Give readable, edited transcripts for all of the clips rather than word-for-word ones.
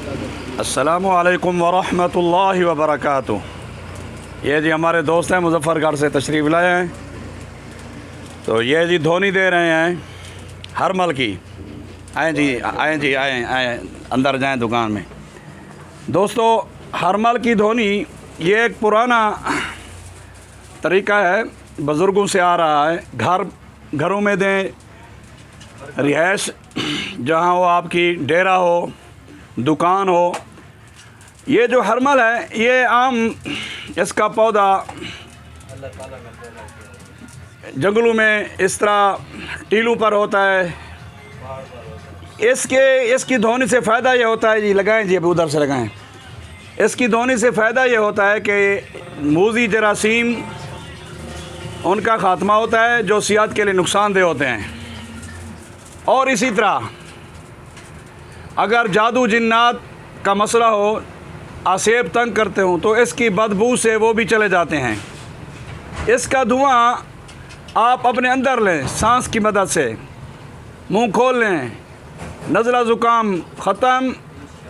अस्सलामु अलैकुम वरहमतुल्लाहि वबरकातुह। ये जी हमारे दोस्त हैं, मुज़फ़्फ़रगढ़ से तशरीफ़ लाए हैं। तो ये जी धोनी दे रहे हैं हरमल की। आएँ जी, आएँ जी, आएँ आएँ अंदर जाएँ दुकान में। दोस्तों, हरमल की धोनी ये एक पुराना तरीक़ा है, बुज़ुर्गों से आ रहा है। घरों में दें, रिहाइश जहाँ हो, आपकी डेरा हो, दुकान हो। ये जो हरमल है ये आम, इसका पौधा जंगलों में इस तरह टीलों पर होता है। इसकी धोनी से फ़ायदा ये होता है जी, लगाएं जी, अभी उधर से लगाएं। इसकी धोनी से फ़ायदा ये होता है कि मूज़ी जरासीम उनका ख़ात्मा होता है जो सेहत के लिए नुकसानदेह होते हैं। और इसी तरह अगर जादू जिन्नात का मसला हो, आसेब तंग करते हों, तो इसकी बदबू से वो भी चले जाते हैं। इसका धुआं आप अपने अंदर लें, सांस की मदद से मुंह खोल लें, नज़ला ज़ुकाम ख़त्म।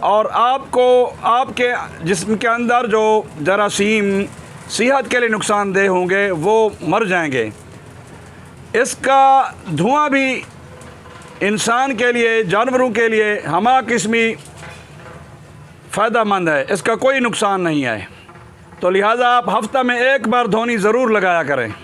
और आपको आपके जिस्म के अंदर जो जरासीम सेहत के लिए नुकसानदेह होंगे वो मर जाएंगे। इसका धुआं भी इंसान के लिए, जानवरों के लिए हमा किस्मी फ़ायदेमंद है, इसका कोई नुकसान नहीं है। तो लिहाजा आप हफ्ता में एक बार धोनी ज़रूर लगाया करें।